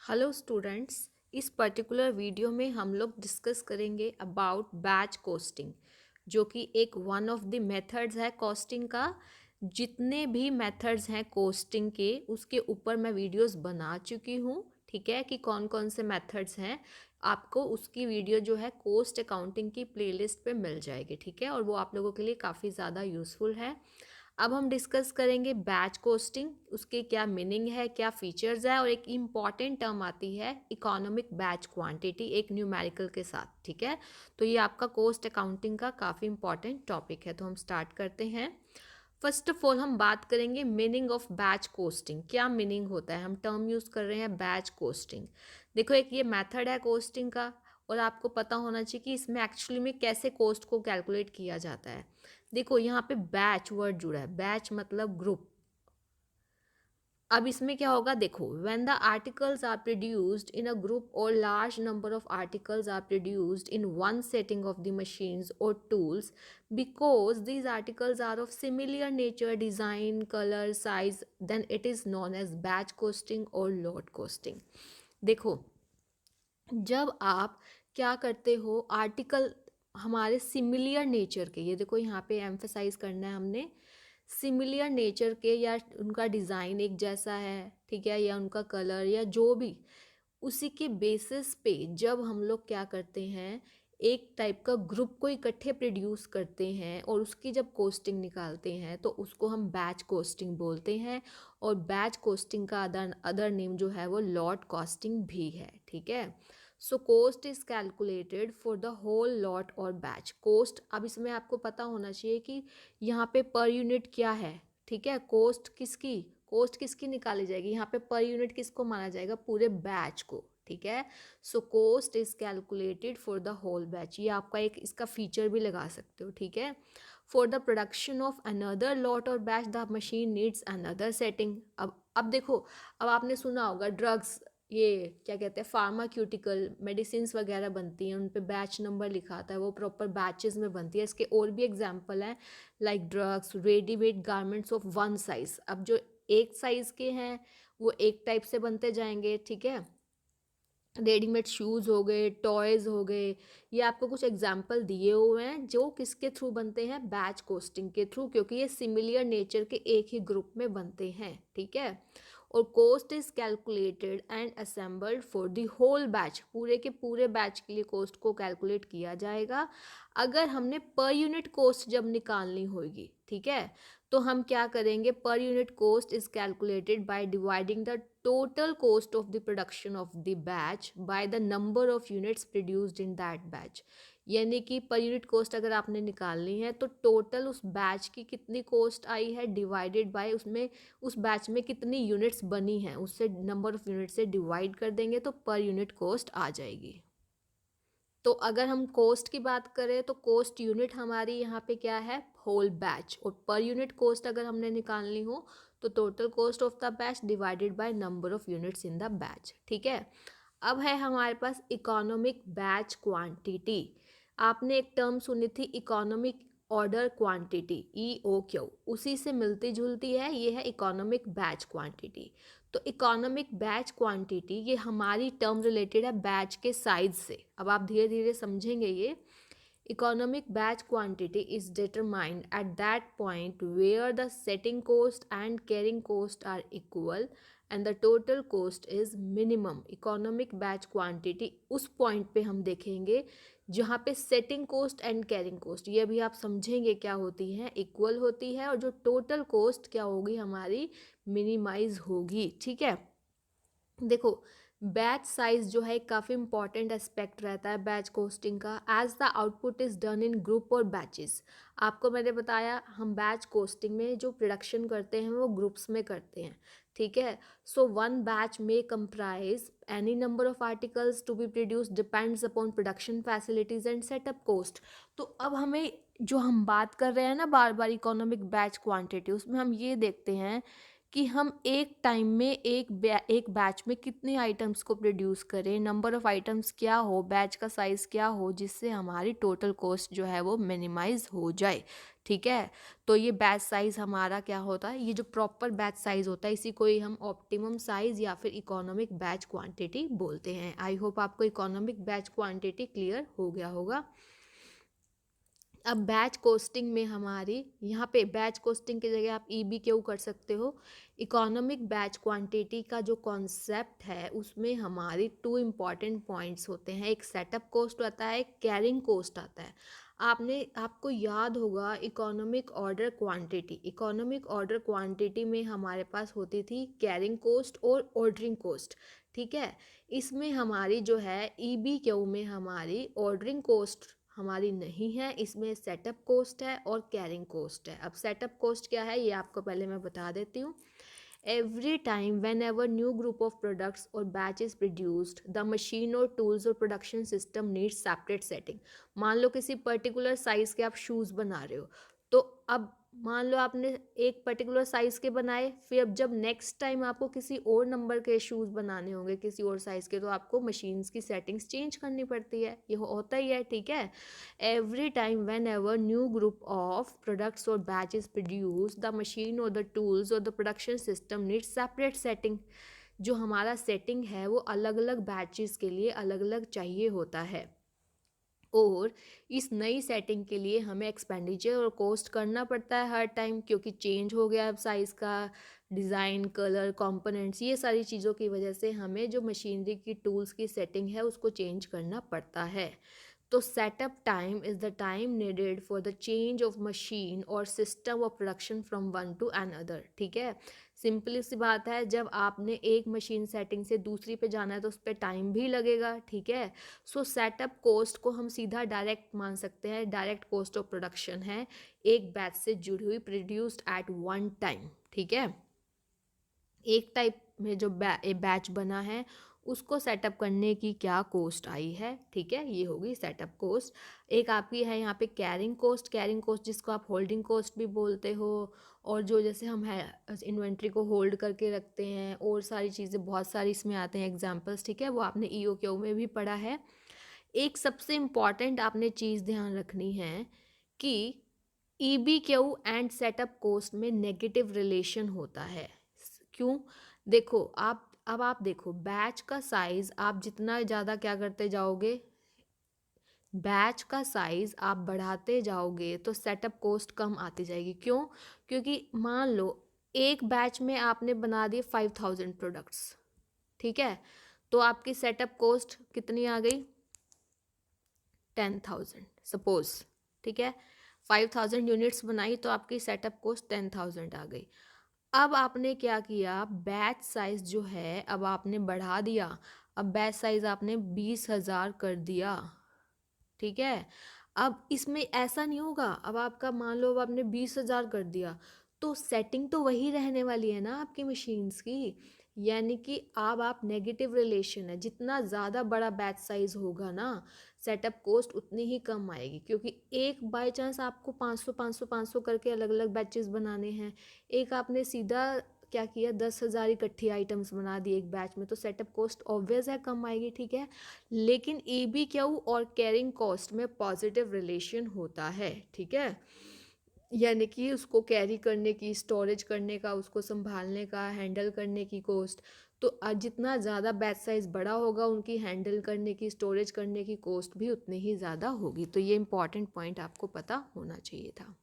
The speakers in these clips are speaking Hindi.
हेलो स्टूडेंट्स, इस पर्टिकुलर वीडियो में हम लोग डिस्कस करेंगे अबाउट बैच कोस्टिंग, जो कि एक वन ऑफ द मेथड्स है कोस्टिंग का। जितने भी मेथड्स हैं कोस्टिंग के, उसके ऊपर मैं वीडियोस बना चुकी हूँ। ठीक है, कि कौन कौन से मेथड्स हैं, आपको उसकी वीडियो जो है कोस्ट अकाउंटिंग की प्लेलिस्ट पे मिल जाएगी। ठीक है, और वो आप लोगों के लिए काफ़ी ज़्यादा यूज़फुल है। अब हम डिस्कस करेंगे बैच कोस्टिंग, उसके क्या मीनिंग है, क्या फीचर्स है, और एक इम्पॉर्टेंट टर्म आती है इकोनॉमिक बैच क्वांटिटी, एक न्यूमेरिकल के साथ। ठीक है, तो ये आपका कोस्ट अकाउंटिंग का काफ़ी इंपॉर्टेंट टॉपिक है। तो हम स्टार्ट करते हैं। फर्स्ट ऑफ ऑल हम बात करेंगे मीनिंग ऑफ बैच कोस्टिंग। क्या मीनिंग होता है, हम टर्म यूज़ कर रहे हैं बैच कोस्टिंग। देखो, एक ये मेथड है कोस्टिंग का, और आपको पता होना चाहिए कि इसमें एक्चुअली में कैसे कोस्ट को कैलकुलेट किया जाता है। देखो, यहाँ पे बैच वर्ड जुड़ा है, बैच मतलब ग्रुप। अब इसमें क्या होगा, देखो, when the articles are produced in a group or large number of articles are produced in one setting of the machines or tools, because these articles are of similar nature, design, colour, size, then it is known as batch costing or lot costing. देखो, जब आप क्या करते हो, आर्टिकल हमारे सिमिलियर नेचर के, ये देखो यहाँ पे एम्फेसाइज करना है हमने, सिमिलियर नेचर के, या उनका डिज़ाइन एक जैसा है, ठीक है, या उनका कलर या जो भी, उसी के बेसिस पे जब हम लोग क्या करते हैं, एक टाइप का ग्रुप को इकट्ठे प्रोड्यूस करते हैं और उसकी जब कोस्टिंग निकालते हैं तो उसको हम बैच कोस्टिंग बोलते हैं। और बैच कोस्टिंग का अदर अदर नेम जो है वो लॉट कॉस्टिंग भी है। ठीक है, so cost is calculated for the whole lot or batch cost. अब इसमें आपको पता होना चाहिए कि यहाँ पे पर यूनिट क्या है। ठीक है, कोस्ट किसकी निकाली जाएगी, यहाँ पे पर यूनिट किसको माना जाएगा, पूरे बैच को। ठीक है, so cost is calculated for the whole batch. ये आपका एक इसका फीचर भी लगा सकते हो। ठीक है, for the production of another lot or batch the machine needs another setting. अब देखो, अब आपने सुना होगा ड्रग्स, ये क्या कहते हैं, फार्माक्यूटिकल मेडिसिन्स वगैरह बनती हैं, उन पे बैच नंबर लिखा आता है, वो प्रॉपर बैचेस में बनती है। इसके और भी एग्जांपल हैं, like drugs, readymade garments of one size. अब जो एक साइज के हैं वो एक टाइप से बनते जाएंगे। ठीक है, रेडीमेड शूज़ हो गए, टॉयज़ हो गए, ये आपको कुछ एग्जाम्पल दिए हुए हैं जो किसके थ्रू बनते हैं, बैच कोस्टिंग के थ्रू, क्योंकि ये सिमिलर नेचर के एक ही ग्रुप में बनते हैं। ठीक है, और cost is calculated and assembled for the whole batch, पूरे के पूरे बैच के लिए कोस्ट को कैलकुलेट किया जाएगा। अगर हमने पर यूनिट कोस्ट जब निकालनी होगी, ठीक है, तो हम क्या करेंगे, per unit cost is calculated by dividing the total cost of the production of the batch by the number of units produced in that batch। यानी कि पर यूनिट कोस्ट अगर आपने निकालनी है तो टोटल उस बैच की कितनी कोस्ट आई है डिवाइडेड बाय उसमें उस बैच में कितनी यूनिट्स बनी हैं, उससे नंबर ऑफ यूनिट से डिवाइड कर देंगे तो पर यूनिट कोस्ट आ जाएगी। तो अगर हम कोस्ट की बात करें तो कोस्ट यूनिट हमारी यहाँ पे क्या है, होल बैच, और पर यूनिट कोस्ट अगर हमने निकालनी हो तो total cost of the batch divided by number of units in the batch. ठीक है, अब है हमारे पास इकोनॉमिक बैच क्वांटिटी। आपने एक टर्म सुनी थी इकोनॉमिक ऑर्डर क्वांटिटी, EOQ, उसी से मिलती जुलती है, ये है इकोनॉमिक बैच क्वांटिटी। तो इकोनॉमिक बैच क्वांटिटी ये हमारी टर्म रिलेटेड है बैच के साइज से। अब आप धीरे धीरे समझेंगे ये। Economic batch quantity is determined at that point where the setting cost and carrying cost are equal and the total cost is minimum. Economic batch quantity उस पॉइंट पे हम देखेंगे जहाँ पे setting cost and carrying cost, ये भी आप समझेंगे क्या होती है, इक्वल होती है, और जो टोटल कोस्ट क्या होगी हमारी, मिनिमाइज होगी। ठीक है, देखो, बैच साइज जो है काफ़ी इंपॉर्टेंट एस्पेक्ट रहता है बैच कोस्टिंग का। As the output is done in group or batches. आपको मैंने बताया हम बैच कोस्टिंग में जो प्रोडक्शन करते हैं वो ग्रुप्स में करते हैं। ठीक है, सो वन बैच में comprise any number of articles to be produce depends upon production facilities and setup cost. तो अब हमें जो हम बात कर रहे हैं ना बार बार इकोनॉमिक बैच क्वांटिटी, उसमें हम ये देखते हैं कि हम एक टाइम में एक बैच में कितने आइटम्स को प्रोड्यूस करें, नंबर ऑफ आइटम्स क्या हो, बैच का साइज़ क्या हो, जिससे हमारी टोटल कॉस्ट जो है वो मिनिमाइज हो जाए। ठीक है। तो ये बैच साइज़ हमारा क्या होता है, ये जो प्रॉपर बैच साइज़ होता है इसी को ही हम ऑप्टिमम साइज़ या फिर इकोनॉमिक बैच क्वांटिटी बोलते हैं। आई होप आपको इकोनॉमिक बैच क्वांटिटी क्लियर हो गया होगा। अब बैच कोस्टिंग में हमारी यहाँ पे बैच कोस्टिंग की जगह आप EBQ कर सकते हो। इकोनॉमिक बैच क्वांटिटी का जो कॉन्सेप्ट है उसमें हमारी 2 इम्पॉर्टेंट पॉइंट्स होते हैं, एक सेटअप कॉस्ट आता है, एक कैरिंग कॉस्ट आता है। आपको याद होगा इकोनॉमिक ऑर्डर क्वांटिटी में हमारे पास होती थी कैरिंग कॉस्ट और ऑर्डरिंग कॉस्ट, ठीक है। इसमें हमारी जो है EBQ में हमारी ऑर्डरिंग कॉस्ट हमारी नहीं है, इसमें सेटअप कॉस्ट है और कैरिंग कॉस्ट है। अब सेटअप कॉस्ट क्या है ये आपको पहले मैं बता देती हूँ। Every time whenever new group of products or batch is produced the machine or tools or production system needs separate setting. मान लो किसी पर्टिकुलर साइज के आप शूज़ बना रहे हो, तो अब मान लो आपने एक पर्टिकुलर साइज़ के बनाए, फिर अब जब नेक्स्ट टाइम आपको किसी और नंबर के शूज़ बनाने होंगे किसी और साइज़ के, तो आपको मशीन्स की सेटिंग्स चेंज करनी पड़ती है, ये होता ही है, ठीक है। Every time when ever new group of products और बैचेस प्रोड्यूस द मशीन और द टूल्स और the production system needs separate setting. जो हमारा सेटिंग है वो अलग अलग बैचेस के लिए अलग अलग चाहिए होता है, और इस नई सेटिंग के लिए हमें एक्सपेंडिचर और कॉस्ट करना पड़ता है हर टाइम, क्योंकि चेंज हो गया अब साइज़ का, डिज़ाइन, कलर, कंपोनेंट्स, ये सारी चीज़ों की वजह से हमें जो मशीनरी की टूल्स की सेटिंग है उसको चेंज करना पड़ता है। तो setup time is the time needed for the change of machine or system of production from one to another, ठीक है। सिंपली सी बात है, जब आपने एक मशीन सेटिंग से दूसरी पे जाना है तो उस पर टाइम भी लगेगा, ठीक है। सो सेटअप कॉस्ट को हम सीधा डायरेक्ट मान सकते हैं, डायरेक्ट कॉस्ट ऑफ प्रोडक्शन है एक बैच से जुड़ी हुई, प्रोड्यूस्ड एट वन टाइम, ठीक है। एक टाइप में जो बैच बना है उसको सेटअप करने की क्या कॉस्ट आई है, ठीक है, ये होगी सेटअप कॉस्ट। एक आपकी है यहाँ पे कैरिंग कॉस्ट जिसको आप होल्डिंग कॉस्ट भी बोलते हो, और जो जैसे हम है इन्वेंट्री को होल्ड करके रखते हैं और सारी चीज़ें बहुत सारी इसमें आते हैं एग्जांपल्स, ठीक है, वो आपने EOQ में भी पढ़ा है। एक सबसे इम्पॉर्टेंट आपने चीज़ ध्यान रखनी है कि EBQ एंड सेटअप कॉस्ट में नेगेटिव रिलेशन होता है। क्यों? देखो आप देखो बैच का साइज आप जितना ज़्यादा क्या करते जाओगे, बैच का साइज आप बढ़ाते जाओगे तो सेटअप कॉस्ट कम आती जाएगी। क्यों? क्योंकि मान लो एक बैच में आपने बना दिए 5000 प्रोडक्ट्स, ठीक है, तो आपकी सेटअप कॉस्ट कितनी आ गई, 10,000 सपोज, ठीक है। 5000 यूनिट्स बनाई तो आपकी सेटअप कॉस्ट 10,000 आ गई। अब आपने क्या किया, बैच साइज जो है अब आपने बढ़ा दिया, अब बैच साइज आपने 20,000 कर दिया, ठीक है। अब इसमें ऐसा नहीं होगा, अब आपका मान लो अब आपने 20,000 कर दिया तो सेटिंग तो वही रहने वाली है ना आपकी मशीन्स की, यानी कि अब आप नेगेटिव रिलेशन है, जितना ज़्यादा बड़ा बैच साइज होगा ना सेटअप कॉस्ट उतनी ही कम आएगी, क्योंकि एक बाय चांस आपको 500 500 500 करके अलग अलग बैचेस बनाने हैं, एक आपने सीधा क्या किया 10,000 इकट्ठी आइटम्स बना दी एक बैच में, तो सेटअप कॉस्ट ऑब्वियस है कम आएगी, ठीक है। लेकिन EBQ और कैरिंग कॉस्ट में पॉजिटिव रिलेशन होता है, ठीक है, यानी कि उसको कैरी करने की, स्टोरेज करने का, उसको संभालने का, हैंडल करने की कॉस्ट, तो जितना ज़्यादा बैच साइज़ बड़ा होगा उनकी हैंडल करने की, स्टोरेज करने की कॉस्ट भी उतनी ही ज़्यादा होगी। तो ये इंपॉर्टेंट पॉइंट आपको पता होना चाहिए था।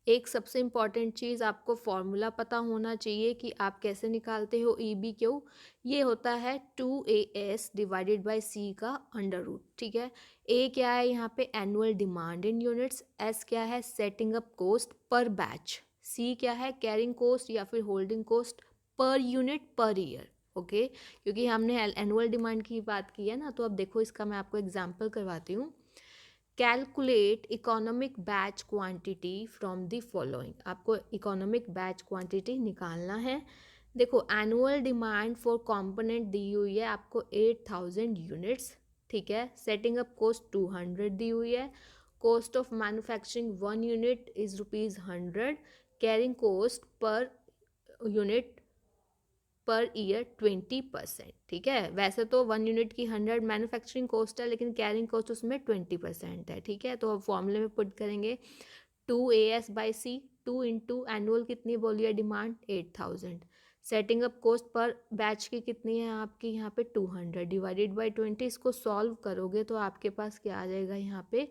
एक सबसे इम्पॉर्टेंट चीज़ आपको फॉर्मूला पता होना चाहिए कि आप कैसे निकालते हो EBQ। ये होता है 2AS डिवाइडेड बाय C का अंडर रूट, ठीक है। A क्या है यहाँ पे, annual demand in units, S क्या है, setting up cost per batch, C क्या है, कैरिंग कॉस्ट या फिर holding cost per unit per year, okay. क्योंकि हमने एनुअल डिमांड की बात की है ना, तो अब देखो इसका मैं आपको एग्जाम्पल करवाती हूँ। Calculate economic batch quantity from the following, आपको इकोनॉमिक बैच क्वांटिटी निकालना है। देखो एनुअल डिमांड फॉर कंपोनेंट दी हुई है आपको 8,000 यूनिट्स, ठीक है। सेटिंग अप कॉस्ट 200 दी हुई है, cost of manufacturing 1 unit is ₹100, carrying cost per unit per year 20%। ठीक है, वैसे तो 1 यूनिट की 100 मैन्युफैक्चरिंग कॉस्ट है, लेकिन कैरिंग कॉस्ट उसमें 20% है। ठीक है, तो अब फॉर्मूले में पुट करेंगे 2AS/C, 2 इंटू एनुअल कितनी बोली है demand 8000। Setting up cost per batch की कितनी है आपकी यहाँ पे 200 डिवाइडेड बाई 20। इसको सॉल्व करोगे तो आपके पास क्या आ जाएगा यहाँ पे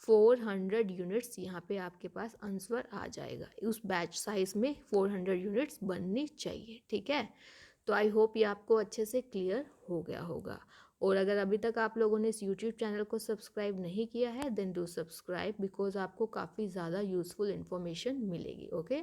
400 यूनिट्स। यहाँ पे आपके पास आंसर आ जाएगा। उस बैच साइज में 400 यूनिट्स बननी चाहिए। ठीक है, तो आई होप ये आपको अच्छे से क्लियर हो गया होगा। और अगर अभी तक आप लोगों ने इस यूट्यूब चैनल को सब्सक्राइब नहीं किया है देन डू सब्सक्राइब, बिकॉज आपको काफ़ी ज़्यादा यूज़फुल इन्फॉर्मेशन मिलेगी। ओके।